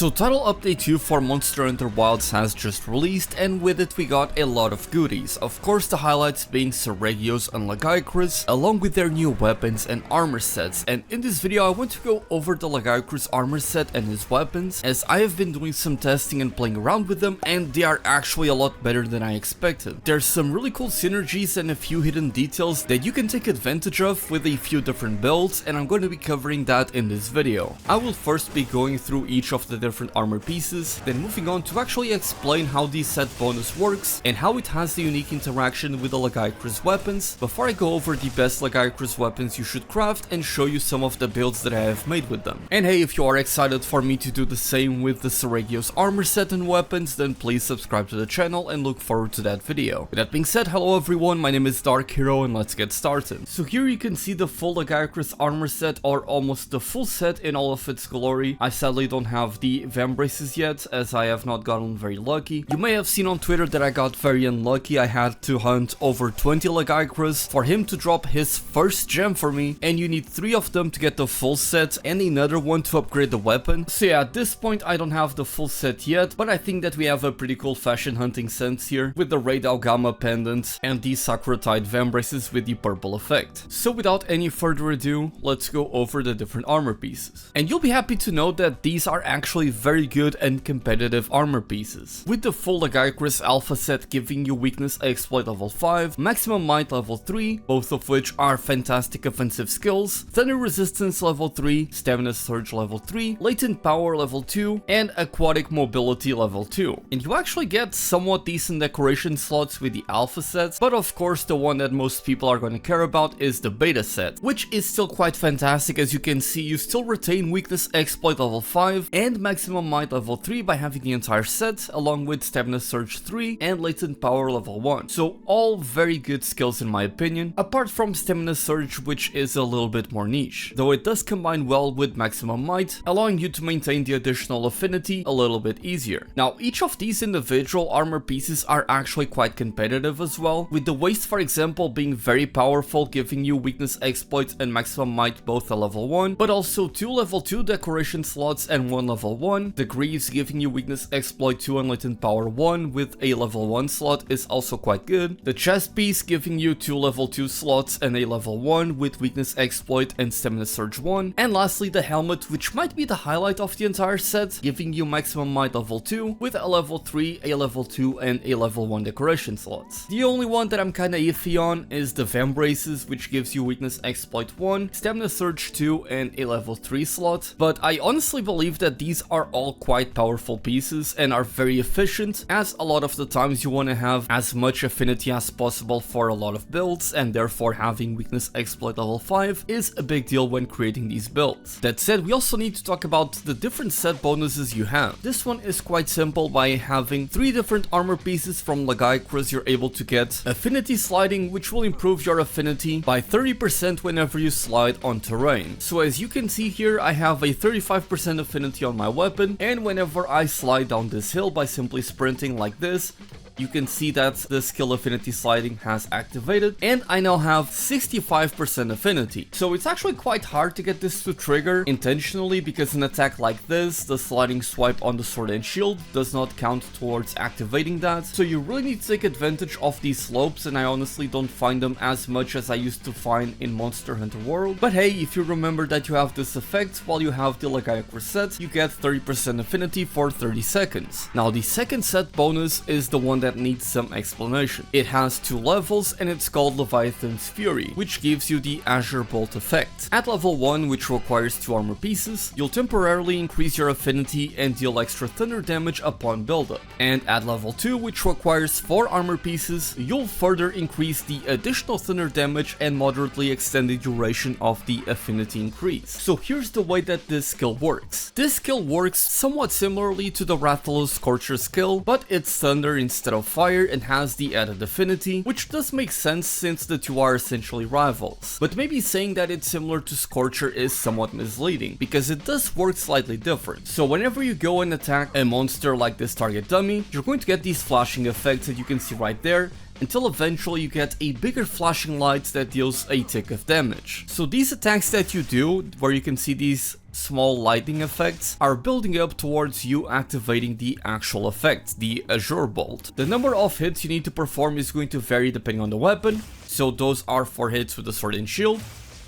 So Title Update 2 for Monster Hunter Wilds has just released, and with it we got a lot of goodies. Of course, the highlights being Seregios and Lagiacrus, along with their new weapons and armor sets. And in this video I want to go over the Lagiacrus armor set and his weapons, as I have been doing some testing and playing around with them, and they are actually a lot better than I expected. There's some really cool synergies and a few hidden details that you can take advantage of with a few different builds, and I'm going to be covering that in this video. I will first be going through each of the different armor pieces, then moving on to actually explain how the set bonus works and how it has the unique interaction with the Lagiacrus weapons, before I go over the best Lagiacrus weapons you should craft and show you some of the builds that I have made with them. And hey, if you are excited for me to do the same with the Seregios armor set and weapons, then please subscribe to the channel and look forward to that video. With that being said, hello everyone, my name is Dark Hero and let's get started. So here you can see the full Lagiacrus armor set, or almost the full set in all of its glory. I sadly don't have the Vambraces yet, as I have not gotten very lucky. You may have seen on Twitter that I got very unlucky. I had to hunt over 20 Lagiacrus for him to drop his first gem for me, and you need 3 of them to get the full set and another one to upgrade the weapon. So yeah, at this point I don't have the full set yet, but I think that we have a pretty cool fashion hunting sense here with the Raid Algama pendant and the Sakura-Tide Vambraces with the purple effect. So without any further ado, let's go over the different armor pieces. And you'll be happy to know that these are actually very good and competitive armor pieces, with the full Lagiacrus alpha set giving you weakness exploit level 5, maximum might level 3, both of which are fantastic offensive skills, thunder resistance level 3, stamina surge level 3, latent power level 2, and aquatic mobility level 2. And you actually get somewhat decent decoration slots with the alpha sets, but of course the one that most people are going to care about is the beta set, which is still quite fantastic. As you can see, you still retain weakness exploit level 5 and maximum might level 3 by having the entire set, along with stamina surge 3 and latent power level 1. So all very good skills in my opinion, apart from stamina surge, which is a little bit more niche, though it does combine well with maximum might, allowing you to maintain the additional affinity a little bit easier. Now each of these individual armor pieces are actually quite competitive as well, with the waist for example being very powerful, giving you weakness exploits and maximum might both a level 1, but also 2 level 2 decoration slots and 1 level 1. The greaves giving you weakness exploit 2 and latent power 1 with a level 1 slot is also quite good. The chest piece giving you 2 level 2 slots and a level 1 with weakness exploit and stamina surge 1. And lastly the helmet, which might be the highlight of the entire set, giving you maximum might level 2 with a level 3, a level 2 and a level 1 decoration slots. The only one that I'm kinda iffy on is the Vambraces, which gives you weakness exploit 1, stamina surge 2 and a level 3 slot, but I honestly believe that these are all quite powerful pieces and are very efficient, as a lot of the times you want to have as much affinity as possible for a lot of builds, and therefore having weakness exploit level 5 is a big deal when creating these builds. That said, we also need to talk about the different set bonuses you have. This one is quite simple. By having 3 different armor pieces from Lagiacrus, you're able to get Affinity Sliding, which will improve your affinity by 30% whenever you slide on terrain. So as you can see here, I have a 35% affinity on my weapon, and whenever I slide down this hill by simply sprinting like this, you can see that the skill Affinity Sliding has activated, and I now have 65% affinity. So it's actually quite hard to get this to trigger intentionally, because an attack like this, the sliding swipe on the sword and shield, does not count towards activating that. So you really need to take advantage of these slopes, and I honestly don't find them as much as I used to find in Monster Hunter World. But hey, if you remember that you have this effect while you have the Lagiacrus set, you get 30% affinity for 30 seconds. Now the second set bonus is the one that needs some explanation. It has 2 levels and it's called Leviathan's Fury, which gives you the Azure Bolt effect. At level 1, which requires 2 armor pieces, you'll temporarily increase your affinity and deal extra thunder damage upon buildup. And at level 2, which requires 4 armor pieces, you'll further increase the additional thunder damage and moderately extend the duration of the affinity increase. So here's the way that this skill works. This skill works somewhat similarly to the Rathalos Scorcher skill, but it's thunder instead of fire and has the added affinity, which does make sense since the two are essentially rivals. But maybe saying that it's similar to Scorcher is somewhat misleading, because it does work slightly different. So whenever you go and attack a monster like this target dummy, you're going to get these flashing effects that you can see right there, until eventually you get a bigger flashing light that deals a tick of damage. So these attacks that you do, where you can see these small lightning effects, are building up towards you activating the actual effect, the Azure Bolt. The number of hits you need to perform is going to vary depending on the weapon, so those are 4 hits with the sword and shield,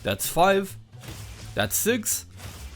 that's 5, that's 6,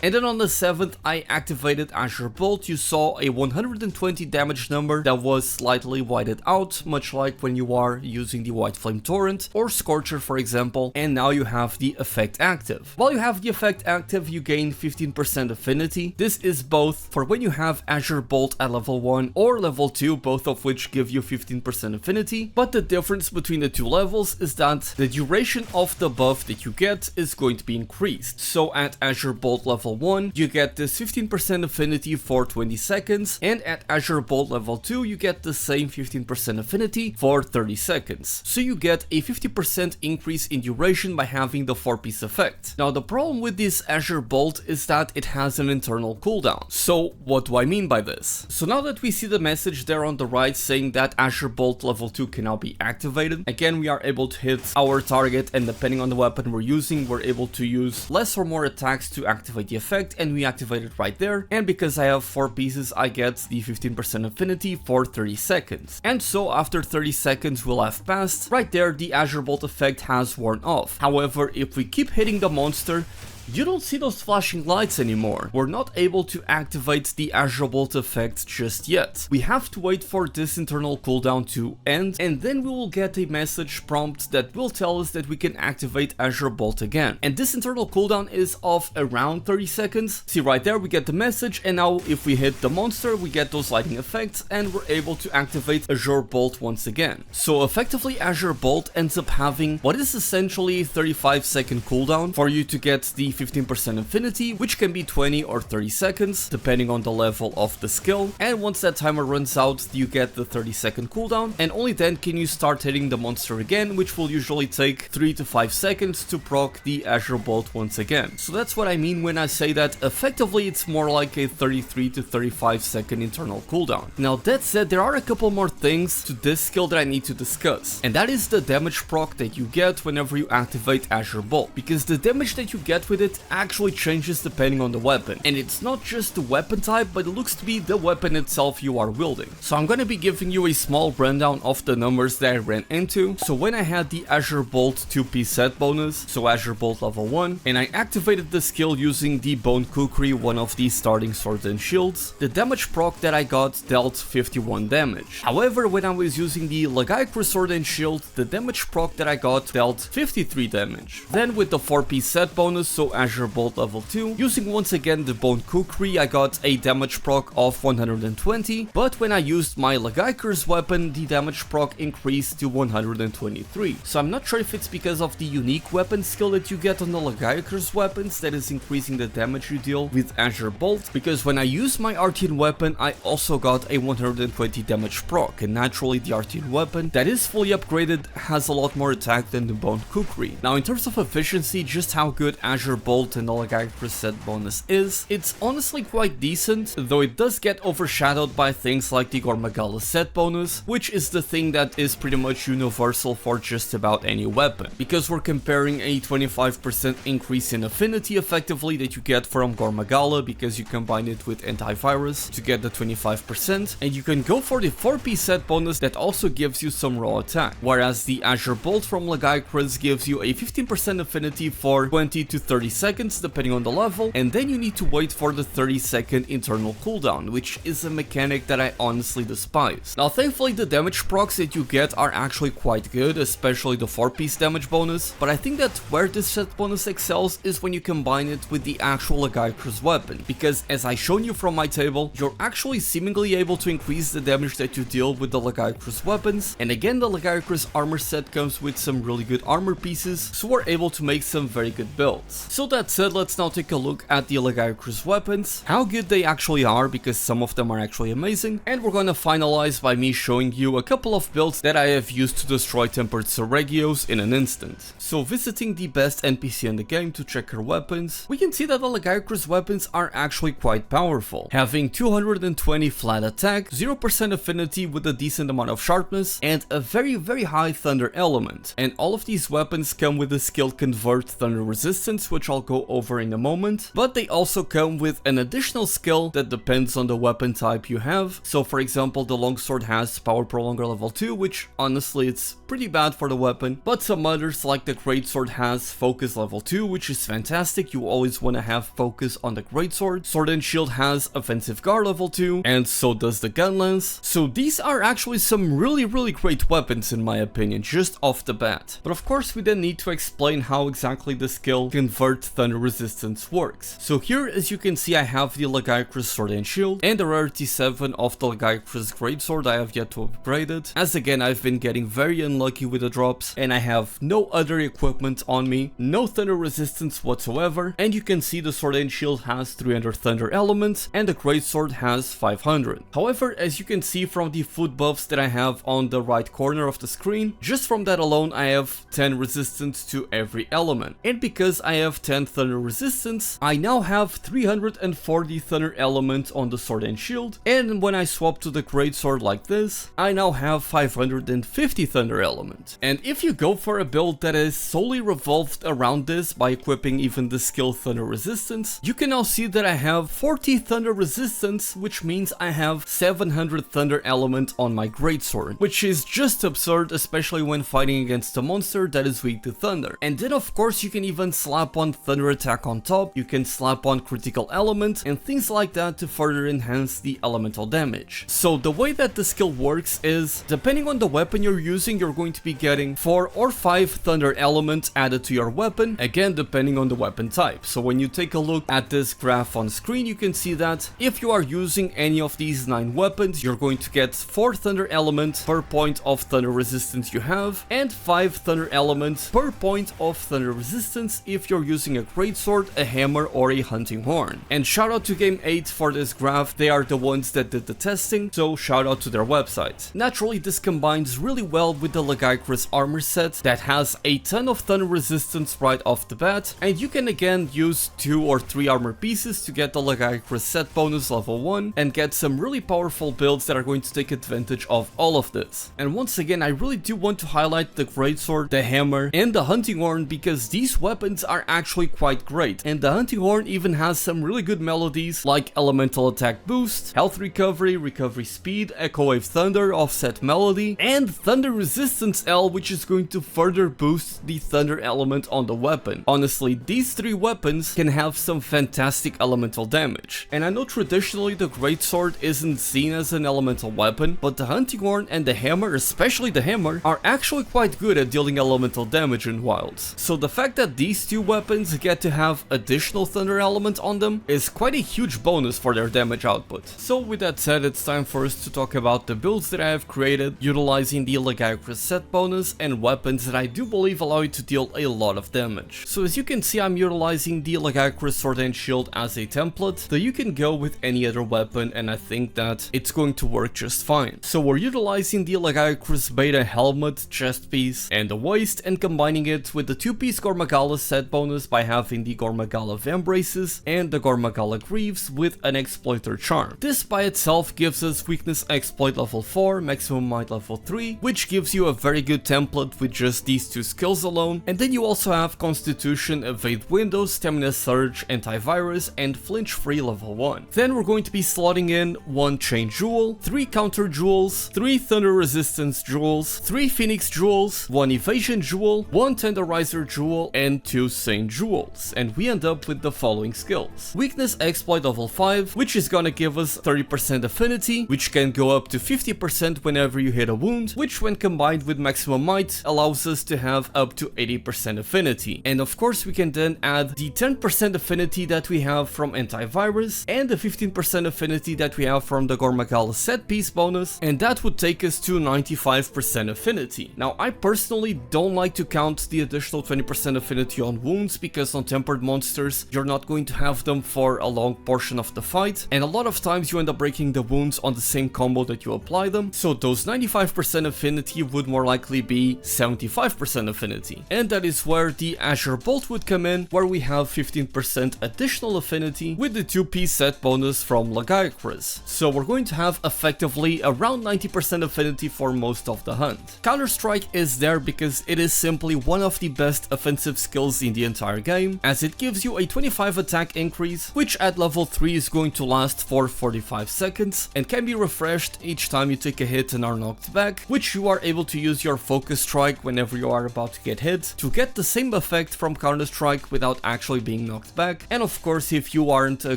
and then on the 7th I activated Azure Bolt. You saw a 120 damage number that was slightly whited out, much like when you are using the White Flame Torrent or Scorcher for example, and now you have the effect active. While you have the effect active, you gain 15% affinity. This is both for when you have Azure Bolt at level 1 or level 2, both of which give you 15% affinity, but the difference between the two levels is that the duration of the buff that you get is going to be increased. So at Azure Bolt level 1, you get this 15% affinity for 20 seconds, and at Azure Bolt level 2, you get the same 15% affinity for 30 seconds. So you get a 50% increase in duration by having the 4-piece effect. Now the problem with this Azure Bolt is that it has an internal cooldown. So what do I mean by this? So now that we see the message there on the right saying that Azure Bolt level 2 can now be activated, again we are able to hit our target, and depending on the weapon we're using, we're able to use less or more attacks to activate the effect, and we activate it right there. And because I have 4 pieces, I get the 15% affinity for 30 seconds. And so after 30 seconds will have passed, right there the Azure Bolt effect has worn off. However, if we keep hitting the monster, you don't see those flashing lights anymore. We're not able to activate the Azure Bolt effect just yet. We have to wait for this internal cooldown to end, and then we will get a message prompt that will tell us that we can activate Azure Bolt again. And this internal cooldown is of around 30 seconds. See right there, we get the message, and now if we hit the monster, we get those lightning effects, and we're able to activate Azure Bolt once again. So effectively, Azure Bolt ends up having what is essentially a 35-second cooldown for you to get the 15% affinity, which can be 20 or 30 seconds depending on the level of the skill, and once that timer runs out you get the 30-second cooldown, and only then can you start hitting the monster again, which will usually take 3 to 5 seconds to proc the Azure Bolt once again. So that's what I mean when I say that effectively it's more like a 33 to 35 second internal cooldown. Now that said, there are a couple more things to this skill that I need to discuss, and that is the damage proc that you get whenever you activate Azure Bolt, because the damage that you get with it actually changes depending on the weapon, and it's not just the weapon type, but it looks to be the weapon itself you are wielding. So I'm going to be giving you a small rundown of the numbers that I ran into. So when I had the Azure Bolt 2-piece set bonus, so Azure Bolt level 1, and I activated the skill using the Bone Kukri, one of the starting swords and shields, the damage proc that I got dealt 51 damage. However, when I was using the Lagiacrus sword and shield, the damage proc that I got dealt 53 damage. Then with the 4-piece set bonus, so Azure Bolt level 2, using once again the Bone Kukri, I got a damage proc of 120, but when I used my Lagiacrus weapon, the damage proc increased to 123. So I'm not sure if it's because of the unique weapon skill that you get on the Lagiacrus weapons that is increasing the damage you deal with Azure Bolt, because when I use my Artian weapon, I also got a 120 damage proc, and naturally the Artian weapon that is fully upgraded has a lot more attack than the Bone Kukri. Now in terms of efficiency, just how good Azure Bolt and the Lagiacrus set bonus is, it's honestly quite decent, though it does get overshadowed by things like the Gormagala set bonus, which is the thing that is pretty much universal for just about any weapon, because we're comparing a 25% increase in affinity effectively that you get from Gormagala because you combine it with antivirus to get the 25%, and you can go for the 4-piece set bonus that also gives you some raw attack, whereas the Azure Bolt from Lagiacrus gives you a 15% affinity for 20 to 30 seconds depending on the level, and then you need to wait for the 30-second internal cooldown, which is a mechanic that I honestly despise. Now thankfully the damage procs that you get are actually quite good, especially the 4-piece damage bonus, but I think that where this set bonus excels is when you combine it with the actual Lagiacrus weapon, because as I shown you from my table, you're actually seemingly able to increase the damage that you deal with the Lagiacrus weapons, and again the Lagiacrus armor set comes with some really good armor pieces, so we're able to make some very good builds. So that said, let's now take a look at the Lagiacrus weapons, how good they actually are, because some of them are actually amazing, and we're gonna finalize by me showing you a couple of builds that I have used to destroy tempered Seregios in an instant. So visiting the best NPC in the game to check her weapons, we can see that the Lagiacrus weapons are actually quite powerful, having 220 flat attack, 0% affinity with a decent amount of sharpness, and a very high thunder element. And all of these weapons come with the skill Convert Thunder Resistance, which I'll go over in a moment, but they also come with an additional skill that depends on the weapon type you have. So for example, the longsword has Power Prolonger level 2, which honestly it's pretty bad for the weapon, but some others like the greatsword has Focus level 2, which is fantastic. You always want to have focus on the greatsword. Sword and Shield has Offensive Guard level 2, and so does the gun lance. So these are actually some really great weapons in my opinion, just off the bat. But of course we then need to explain how exactly the skill Convert Thunder Resistance works. So here, as you can see, I have the Lagiacrus Sword and Shield and the rarity 7 of the Lagiacrus Greatsword. I have yet to upgrade it, as again I've been getting very unlucky with the drops and I have no other equipment on me, no thunder resistance whatsoever, and you can see the Sword and Shield has 300 thunder elements and the Greatsword has 500. However, as you can see from the food buffs that I have on the right corner of the screen, just from that alone I have 10 resistance to every element, and because I have 10 thunder resistance, I now have 340 thunder element on the Sword and Shield, and when I swap to the Greatsword like this, I now have 550 thunder element. And if you go for a build that is solely revolved around this by equipping even the skill Thunder Resistance, you can now see that I have 40 thunder resistance, which means I have 700 thunder element on my Greatsword, which is just absurd, especially when fighting against a monster that is weak to thunder. And then of course you can even slap on thunder attack on top, you can slap on critical element and things like that to further enhance the elemental damage. So the way that the skill works is, depending on the weapon you're using, you're going to be getting 4 or 5 thunder elements added to your weapon, again depending on the weapon type. So when you take a look at this graph on screen, you can see that if you are using any of these 9 weapons, you're going to get 4 thunder elements per point of thunder resistance you have, and 5 thunder elements per point of thunder resistance if you're using a greatsword, a hammer, or a hunting horn. And shout out to Game 8 for this graph, they are the ones that did the testing, so shout out to their website. Naturally, this combines really well with the Lagiacrus Armor set that has a ton of thunder resistance right off the bat, and you can again use 2 or 3 armor pieces to get the Lagiacrus set bonus level 1 and get some really powerful builds that are going to take advantage of all of this. And once again, I really do want to highlight the greatsword, the hammer, and the hunting horn, because these weapons are actually quite great, and the hunting horn even has some really good melodies like elemental attack boost, health recovery, recovery speed, echo wave thunder, offset melody, and thunder resistance L, which is going to further boost the thunder element on the weapon. Honestly, these 3 weapons can have some fantastic elemental damage. And I know traditionally the greatsword isn't seen as an elemental weapon, but the hunting horn and the hammer, especially the hammer, are actually quite good at dealing elemental damage in wilds. So the fact that these 2 weapons get to have additional thunder element on them is quite a huge bonus for their damage output. So with that said, it's time for us to talk about the builds that I have created utilizing the Lagiacrus set bonus and weapons that I do believe allow you to deal a lot of damage. So as you can see, I'm utilizing the Lagiacrus Sword and Shield as a template, though you can go with any other weapon and I think that it's going to work just fine. So we're utilizing the Lagiacrus Beta helmet, chest piece, and the waist, and combining it with the 2-piece Gormagala set bonus by having the Gormagala Vambraces and the Gormagala Greaves with an Exploiter Charm. This by itself gives us Weakness Exploit level 4, Maximum Might level 3, which gives you a very good template with just these 2 skills alone, and then you also have Constitution, Evade Windows, Stamina Surge, Antivirus, and Flinch Free level 1. Then we're going to be slotting in 1 Chain Jewel, 3 Counter Jewels, 3 Thunder Resistance Jewels, 3 Phoenix Jewels, 1 Evasion Jewel, 1 Tenderizer Jewel, and 2 Sane Jewels, and we end up with the following skills. Weakness Exploit level 5, which is gonna give us 30% affinity, which can go up to 50% whenever you hit a wound, which when combined with Maximum Might allows us to have up to 80% affinity. And of course we can then add the 10% affinity that we have from Antivirus and the 15% affinity that we have from the Gormagala set piece bonus, and that would take us to 95% affinity. Now I personally don't like to count the additional 20% affinity on wounds because on tempered monsters, you're not going to have them for a long portion of the fight, and a lot of times you end up breaking the wounds on the same combo that you apply them, so those 95% affinity would more likely be 75% affinity. And that is where the Azure Bolt would come in, where we have 15% additional affinity with the 2-piece set bonus from Lagiacrus. So we're going to have effectively around 90% affinity for most of the hunt. Counter-Strike is there because it is simply one of the best offensive skills in the entire game, as it gives you a 25 attack increase, which at level 3 is going to last for 45 seconds and can be refreshed each time you take a hit and are knocked back, which you are able to use your focus strike whenever you are about to get hit to get the same effect from Counter-Strike without actually being knocked back. And of course, if you aren't a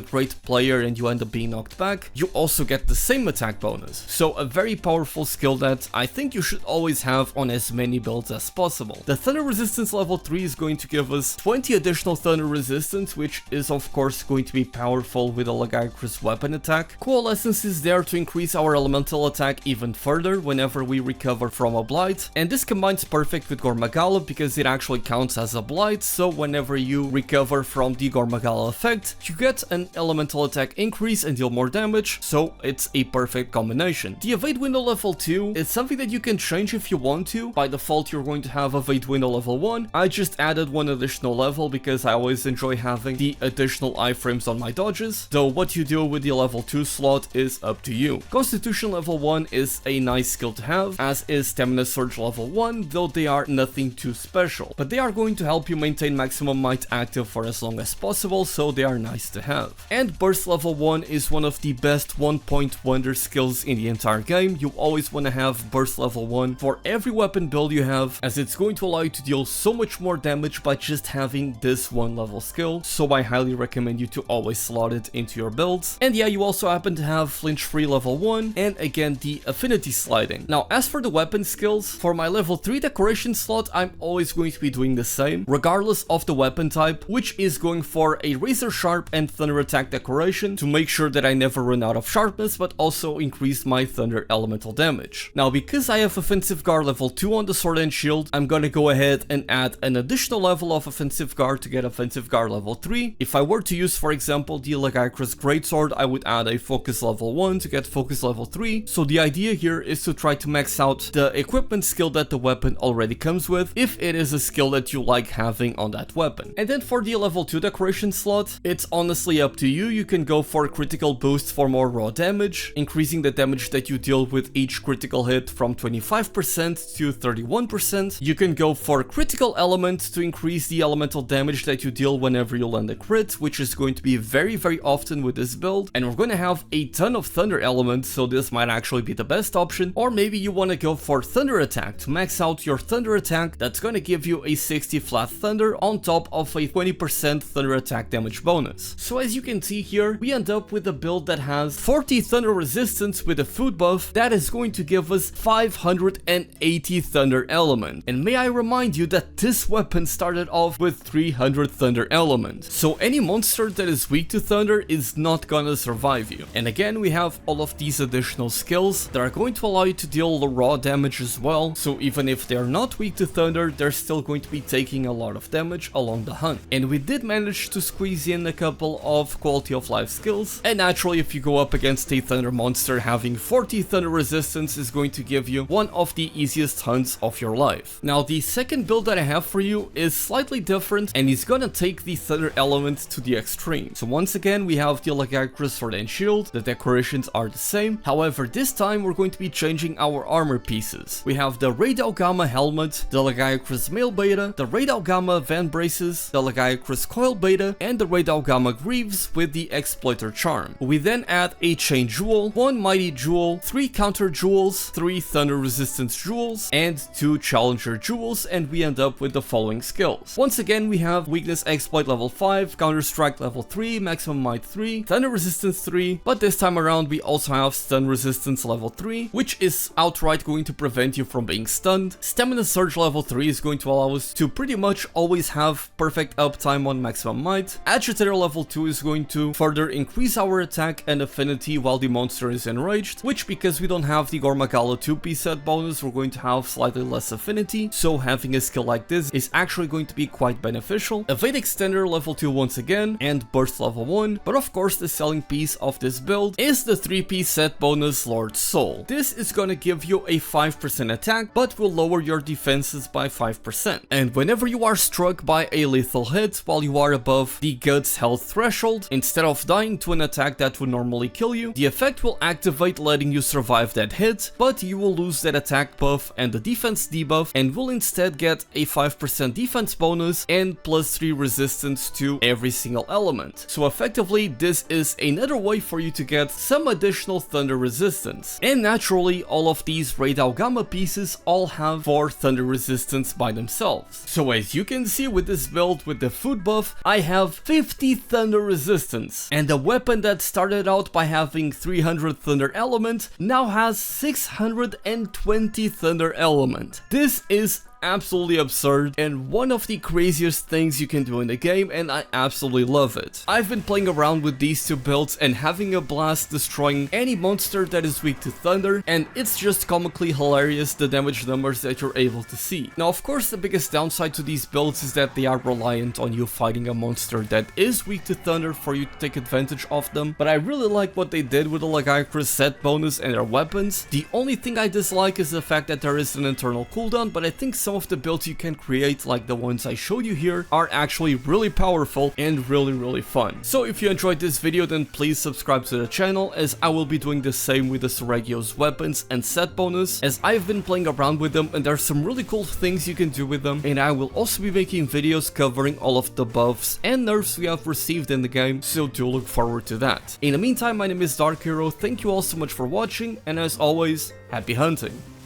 great player and you end up being knocked back, you also get the same attack bonus. So a very powerful skill that I think you should always have on as many builds as possible. The Thunder Resistance level 3 is going to give us 20 additional Thunder Resistance, which is of course going to be powerful with a Lagiacrus weapon attack. Coalescence is there to increase our elemental attack even further whenever we recover from a blight, and this combines perfect with Gormagala because it actually counts as a blight, so whenever you recover from the Gormagala effect, you get an elemental attack increase and deal more damage, so it's a perfect combination. The evade window level 2 is something that you can change if you want to. By default, you're going to have evade window level 1. I just added one additional level because I always enjoy having the additional iframes on my dodges, though what you do with the level 2 slot is up to you. Constitution level 1 is a nice skill to have, as is Stamina Surge level 1, though they are nothing too special, but they are going to help you maintain maximum might active for as long as possible, so they are nice to have. And Burst level 1 is one of the best 1-point wonder skills in the entire game. You always want to have Burst level 1 for every weapon build you have, as it's going to allow you to deal so much more damage by just having this one level skill, so I highly recommend you to always slot it into your builds. And yeah, you also happen to have Flinch Free level 1, and again the Affinity Sliding. Now as for the weapon skills, for my level 3 decoration slot, I'm always going to be doing the same, regardless of the weapon type, which is going for a Razor Sharp and Thunder Attack decoration to make sure that I never run out of sharpness, but also increase my Thunder elemental damage. Now because I have Offensive Guard level 2 on the Sword and Shield, I'm gonna go ahead and add an additional level of Offensive Guard to get Offensive Guard level 3. If I were to use, for example, the Lagiacrus Greatsword, I would add a Focus level 1 to get Focus level 3. So the idea here is to try to max out the equipment skill that the weapon already comes with, if it is a skill that you like having on that weapon. And then for the level 2 decoration slot, it's honestly up to you. You can go for critical boost for more raw damage, increasing the damage that you deal with each critical hit from 25% to 31%. You can go for critical element to increase the elemental damage that you deal whenever you land a crit, which is going to be very often with this build. And we're going to have a ton of thunder elements, so this might actually be the best option. Or maybe you want to go for thunder attack to max out your thunder attack. That's going to give you a 60 flat thunder on top of a 20% thunder attack damage bonus. So as you can see here, we end up with a build that has 40 thunder resistance with a food buff that is going to give us 580 thunder element. And may I remind you that this weapon started off with 300 thunder element. So any monster that is weak to thunder is not gonna survive you. And again, we have all of these additional skills that are going to allow you to deal raw damage as well. So even if they're not weak to thunder, they're still going to be taking a lot of damage along the hunt. And we did manage to squeeze in a couple of quality of life skills. And naturally, if you go up against a thunder monster, having 40 thunder resistance is going to give you one of the easiest hunts of your life. Now the second build that I have for you is slightly different, and it's gonna take the thunder element to the extreme. So once again, we have the Lagiacrus Sword and Shield. The decorations are the same. However, this time we're going to be changing our armor pieces. We have the Radau Gamma helmet, the Lagiacrus Mail Beta, the Radau Gamma Van Braces, the Lagiacrus Coil Beta, and the Radau Gamma Greaves with the Exploiter Charm. We then add a Chain Jewel, 1 Mighty Jewel, 3 Counter Jewels, 3 Thunder Resistance Jewels, and 2 Challenger Jewels, and we end up with the following skills. Once again, we have Weakness Exploit level 5, Counter Strike level 3, Maximum Might 3, Thunder Resistance 3, but this time around we also have Stun Resistance level 3, which is outright going to prevent you from being stunned. Stamina Surge level 3 is going to allow us to pretty much always have perfect uptime on Maximum Might. Agitator level 2 is going to further increase our attack and affinity while the monster is enraged, which, because we don't have the Gormagala 2-piece set bonus, we're going to have slightly less affinity, so having a skill like this is actually going to be quite beneficial beneficial, Evade Extender level 2 once again, and Burst level 1, but of course the selling piece of this build is the 3-piece set bonus Lord Soul. This is gonna give you a 5% attack, but will lower your defenses by 5%. And whenever you are struck by a lethal hit while you are above the Guts health threshold, instead of dying to an attack that would normally kill you, the effect will activate, letting you survive that hit, but you will lose that attack buff and the defense debuff, and will instead get a 5% defense bonus and plus 3 resistance to every single element. So effectively, this is another way for you to get some additional thunder resistance. And naturally, all of these Raid Gamma pieces all have 4 thunder resistance by themselves. So as you can see with this build with the food buff, I have 50 thunder resistance, and the weapon that started out by having 300 thunder element now has 620 thunder element. This is absolutely absurd and one of the craziest things you can do in the game, and I absolutely love it. I've been playing around with these two builds and having a blast destroying any monster that is weak to thunder, and it's just comically hilarious the damage numbers that you're able to see. Now of course the biggest downside to these builds is that they are reliant on you fighting a monster that is weak to thunder for you to take advantage of them, but I really like what they did with the Lagiacrus set bonus and their weapons. The only thing I dislike is the fact that there is an internal cooldown, but I think some of the builds you can create, like the ones I showed you here, are actually really powerful and really fun. So if you enjoyed this video, then please subscribe to the channel, as I will be doing the same with the Seragio's weapons and set bonus, as I've been playing around with them and there's some really cool things you can do with them, and I will also be making videos covering all of the buffs and nerfs we have received in the game, so do look forward to that. In the meantime, my name is Dark Hero, thank you all so much for watching, and as always, happy hunting!